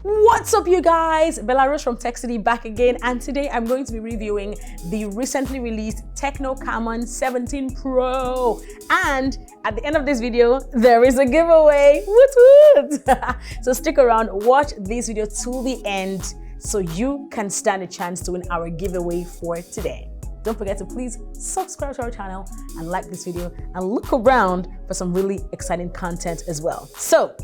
What's up, you guys? Bella Rose from TechCity back again, and today I'm going to be reviewing the recently released TECNO Camon 17 Pro. And at the end of this video, there is a giveaway. Woot woot! So stick around, watch this video to the end so you can stand a chance to win our giveaway for today. Don't forget to please subscribe to our channel and like this video and look around for some really exciting content as well. So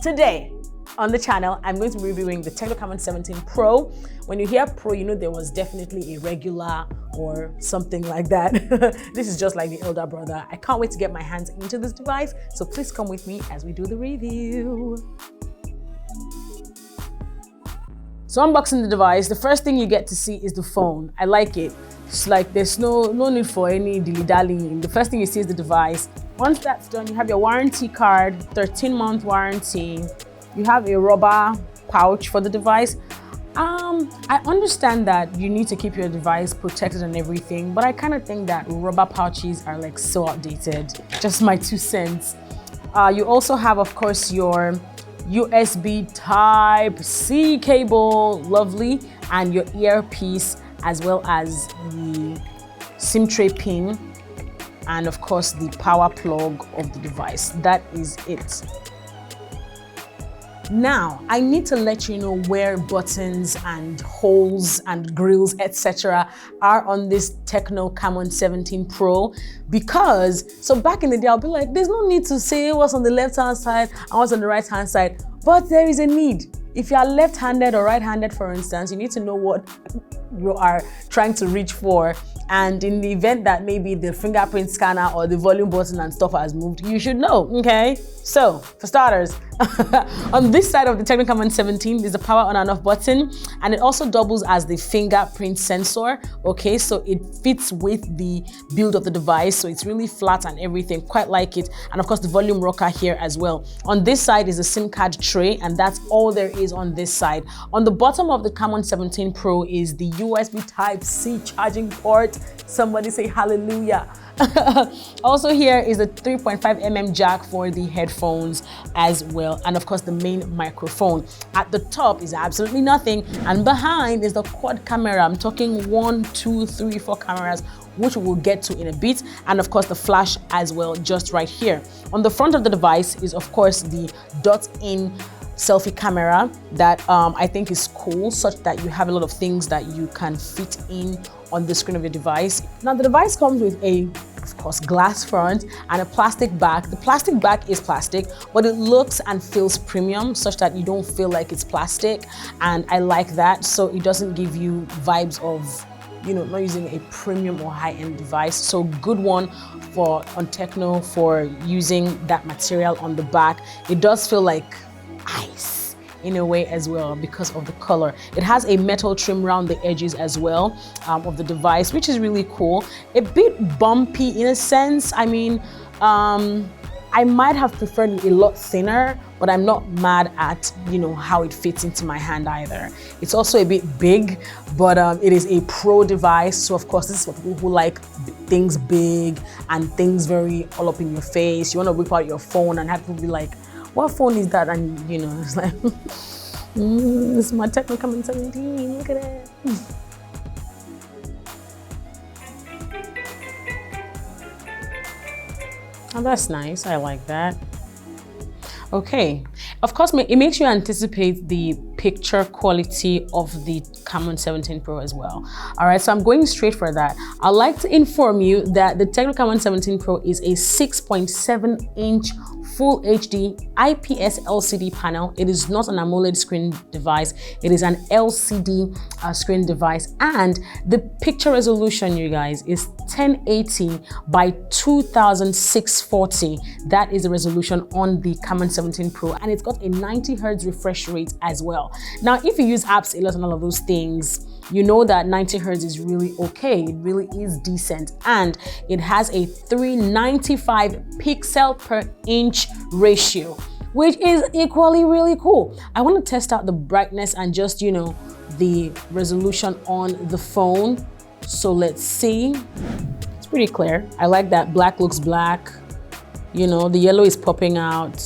today, on the channel, I'm going to be reviewing the TECNO Camon 17 Pro. When you hear Pro, you know there was definitely a regular or something like that. This is just like the elder brother. I can't wait to get my hands into this device, so please come with me as we do the review. So unboxing the device, the first thing you get to see is the phone. I like it. It's like there's no need for any dilly-dallying. The first thing you see is the device. Once that's done, you have your warranty card, 13-month warranty. You have a rubber pouch for the device. I understand that you need to keep your device protected and everything, but I kind of think that rubber pouches are like so outdated. Just my 2 cents. You also have, of course, your USB Type-C cable, lovely, and your earpiece, as well as the SIM tray pin, and of course the power plug of the device. That is it. Now, I need to let you know where buttons and holes and grills, etc. are on this TECNO Camon 17 Pro, because, so back in the day, I'll be like, there's no need to say what's on the left-hand side and what's on the right-hand side, but there is a need. If you are left-handed or right-handed, for instance, you need to know what you are trying to reach for. And in the event that maybe the fingerprint scanner or the volume button and stuff has moved, you should know, okay? So, for starters, on this side of the TECNO Camon 17, there's a power on and off button, and it also doubles as the fingerprint sensor, okay? So it fits with the build of the device, so it's really flat and everything, quite like it. And of course, the volume rocker here as well. On this side is a SIM card tray, and that's all there is on this side. On the bottom of the Camon 17 Pro is the USB Type-C charging port. Somebody say hallelujah. Also here is the 3.5mm jack for the headphones as well, and of course the main microphone. At the top is absolutely nothing, and behind is the quad camera. I'm talking 1, 2, 3, 4 cameras, which we'll get to in a bit, and of course the flash as well, just right here. On the front of the device is of course the dot-in selfie camera that I think is cool, such that you have a lot of things that you can fit in on the screen of your device. Now the device comes with a, of course, glass front and a plastic back. The plastic back is plastic, but it looks and feels premium, such that you don't feel like it's plastic, and I like that. So it doesn't give you vibes of, you know, not using a premium or high-end device. So good one on TECNO for using that material on the back. It does feel like ice in a way as well because of the color. It has a metal trim around the edges as well of the device, which is really cool. A bit bumpy in a sense. I mean, I might have preferred it a lot thinner, but I'm not mad at, you know, how it fits into my hand either. It's also a bit big, but it is a pro device. So of course, this is for people who like things big and things very all up in your face. You want to whip out your phone and have people be like, what phone is that? And you know, it's like, it's my TECNO Camon 17, look at it. Oh, that's nice, I like that. Okay, of course, it makes you anticipate the picture quality of the Camon 17 Pro as well. All right, so I'm going straight for that. I'd like to inform you that the TECNO Camon 17 Pro is a 6.7-inch Full HD IPS LCD panel. It is not an AMOLED screen device. It is an LCD screen device, and the picture resolution, you guys, is 1080 by 2640. That is the resolution on the Camon 17 Pro, and it's got a 90 Hz refresh rate as well. Now, if you use apps a lot and all of those things, you know that 90 Hz is really okay. It really is decent, and it has a 395 pixel per inch ratio, which is equally really cool. I want to test out the brightness and just, you know, the resolution on the phone. So let's see. It's pretty clear. I like that black looks black. You know, the yellow is popping out.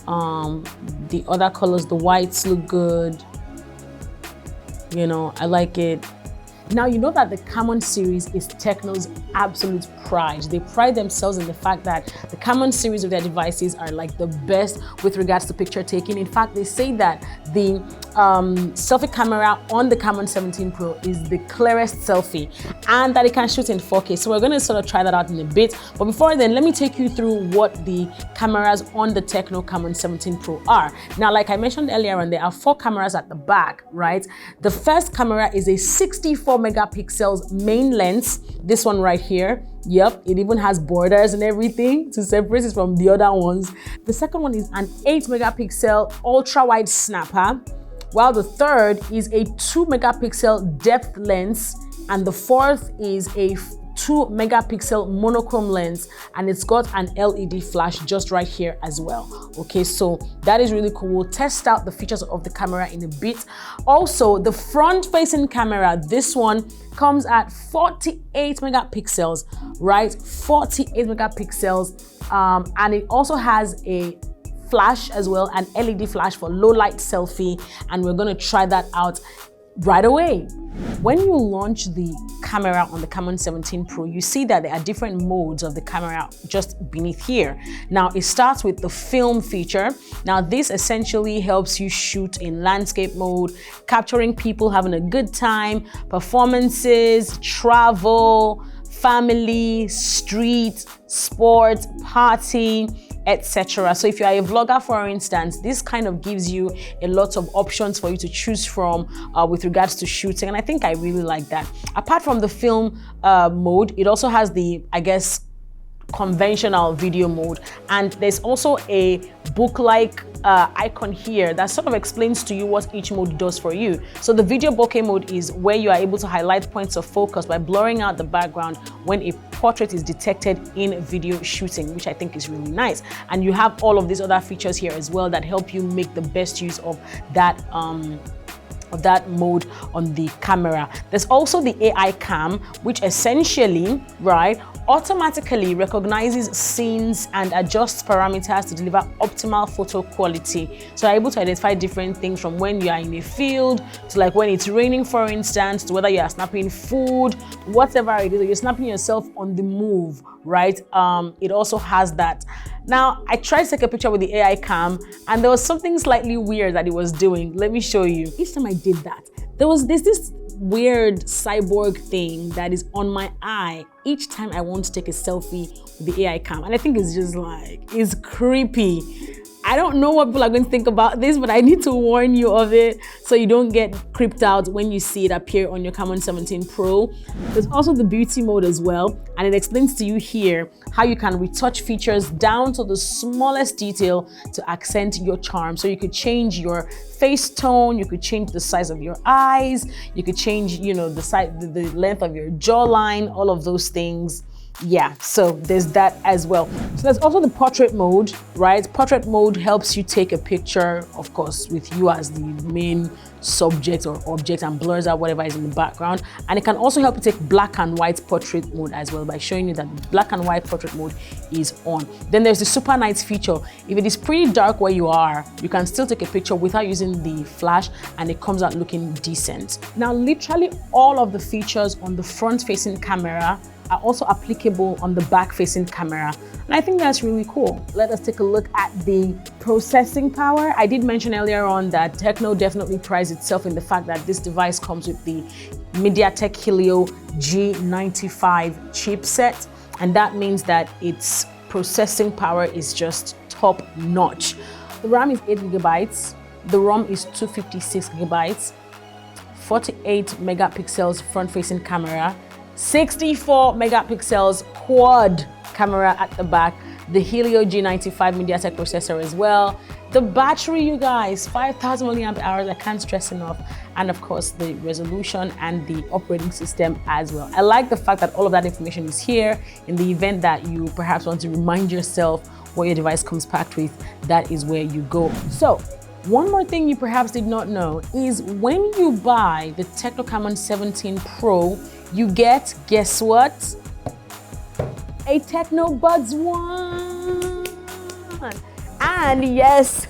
The other colors, the whites look good. You know, I like it. Now, you know that the Camon series is Tecno's absolute pride. They pride themselves in the fact that the Camon series of their devices are like the best with regards to picture taking. In fact, they say that the selfie camera on the Camon 17 Pro is the clearest selfie and that it can shoot in 4K. So we're going to sort of try that out in a bit. But before then, let me take you through what the cameras on the TECNO Camon 17 Pro are. Now, like I mentioned earlier on, there are 4 cameras at the back, right? The first camera is a 64 megapixels main lens. This one right here. Yep, it even has borders and everything to separate it from the other ones. The second one is an 8 megapixel ultra wide snapper, while the third is a 2 megapixel depth lens, and the fourth is a 2 megapixel monochrome lens, and it's got an LED flash just right here as well. Okay, so that is really cool. We'll test out the features of the camera in a bit. Also, the front facing camera, this one comes at 48 megapixels, right? 48 megapixels, and it also has a flash as well, an LED flash for low light selfie, and we're going to try that out right away. When you launch the camera on the Camon 17 Pro, you see that there are different modes of the camera just beneath here. Now, it starts with the film feature. Now, this essentially helps you shoot in landscape mode, capturing people having a good time, performances, travel, family, street, sport, party, etc. So if you are a vlogger, for instance, this kind of gives you a lot of options for you to choose from with regards to shooting, and I think I really like that. Apart from the film mode, it also has the, I guess, conventional video mode, and there's also a book-like icon here that sort of explains to you what each mode does for you. So the video bokeh mode is where you are able to highlight points of focus by blurring out the background when a portrait is detected in video shooting, which I think is really nice. And you have all of these other features here as well that help you make the best use of that mode on the camera. There's also the AI cam, which essentially, right, automatically recognizes scenes and adjusts parameters to deliver optimal photo quality. So you're able to identify different things from when you are in a field to like when it's raining, for instance, to whether you are snapping food, whatever it is, or you're snapping yourself on the move, right? It also has that. Now, I tried to take a picture with the AI cam and there was something slightly weird that it was doing. Let me show you. Each time I did that, there's this weird cyborg thing that is on my eye each time I want to take a selfie with the AI cam. And I think it's just like, it's creepy. I don't know what people are going to think about this, but I need to warn you of it so you don't get creeped out when you see it appear on your Camon 17 Pro. There's also the beauty mode as well, and it explains to you here how you can retouch features down to the smallest detail to accent your charm. So you could change your face tone, you could change the size of your eyes, you could change, you know, the length of your jawline, all of those things. Yeah, so there's that as well. So there's also the portrait mode, right? Portrait mode helps you take a picture, of course, with you as the main subject or object and blurs out whatever is in the background. And it can also help you take black and white portrait mode as well by showing you that the black and white portrait mode is on. Then there's the super night feature. If it is pretty dark where you are, you can still take a picture without using the flash and it comes out looking decent. Now, literally all of the features on the front-facing camera are also applicable on the back-facing camera. And I think that's really cool. Let us take a look at the processing power. I did mention earlier on that TECNO definitely prides itself in the fact that this device comes with the MediaTek Helio G95 chipset. And that means that its processing power is just top notch. The RAM is 8 gigabytes. The ROM is 256 gigabytes. 48 megapixels front-facing camera. 64 megapixels quad camera at the back, the Helio G95 MediaTek processor as well. The battery, you guys, 5,000 milliamp hours, I can't stress enough. And of course, the resolution and the operating system as well. I like the fact that all of that information is here in the event that you perhaps want to remind yourself what your device comes packed with. That is where you go. So, one more thing you perhaps did not know is when you buy the TECNO Camon 17 Pro, you get, guess what? A TECNO Buds 1. And yes,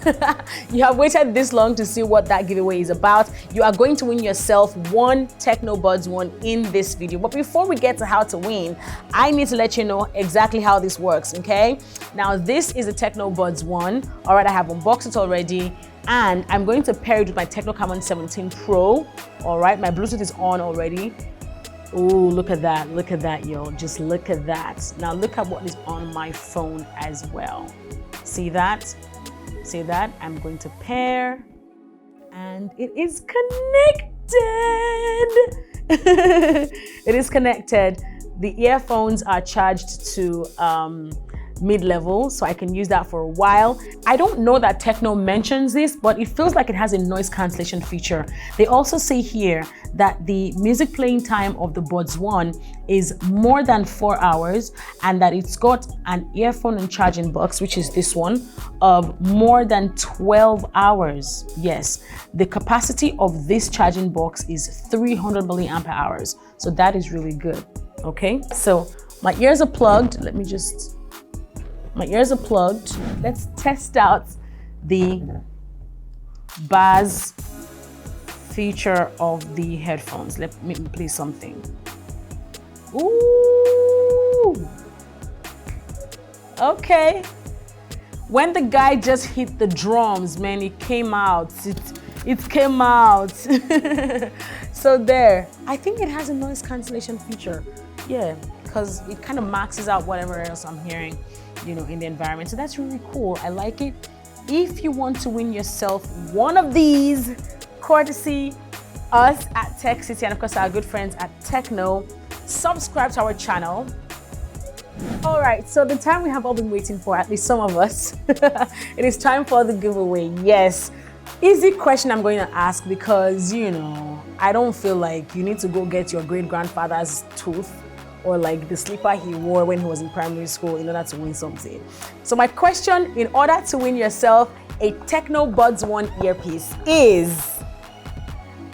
you have waited this long to see what that giveaway is about. You are going to win yourself one TECNO Buds One in this video. But before we get to how to win, I need to let you know exactly how this works, okay? Now, this is a TECNO Buds One. All right, I have unboxed it already, and I'm going to pair it with my TECNO Camon 17 Pro. All right, my Bluetooth is on already. Oh, look at that, yo. Just look at that. Now look at what is on my phone as well. See that? See that? I'm going to pair, and it is connected. It is connected. The earphones are charged to mid-level, so I can use that for a while. I don't know that TECNO mentions this, but it feels like it has a noise cancellation feature. They also say here that the music playing time of the Buds One is more than 4 hours, and that it's got an earphone and charging box, which is this one, of more than 12 hours. Yes, the capacity of this charging box is 300 milliamp hours. So that is really good. Okay, so my ears are plugged. My ears are plugged. Let's test out the bass feature of the headphones. Let me play something. Ooh. Okay. When the guy just hit the drums, man, it came out. It came out. So there. I think it has a noise cancellation feature. Yeah, because it kind of maxes out whatever else I'm hearing, you know, in the environment. So that's really cool. I like it. If you want to win yourself one of these, courtesy us at TechCity and of course our good friends at TECNO, subscribe to our channel. All right, so the time we have all been waiting for, at least some of us, it is time for the giveaway. Yes, easy question I'm going to ask because, you know, I don't feel like you need to go get your great-grandfather's tooth or like the slipper he wore when he was in primary school in order to win something. So my question, in order to win yourself a TECNO Buds One earpiece, is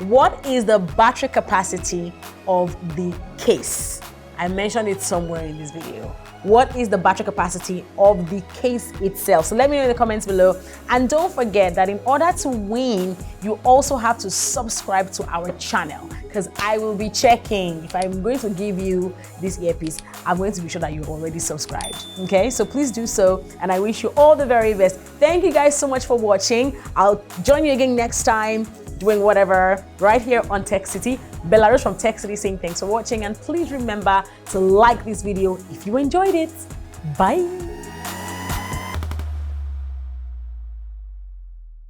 what is the battery capacity of the case? I mentioned it somewhere in this video. What is the battery capacity of the case itself? So let me know in the comments below. And don't forget that in order to win, you also have to subscribe to our channel, because I will be checking. If I'm going to give you this earpiece, I'm going to be sure that you're already subscribed. Okay, so please do so, and I wish you all the very best. Thank you guys so much for watching. I'll join you again next time doing whatever right here on TechCity. Belarus from TechCity saying thanks for watching, and please remember to like this video if you enjoyed it. Bye.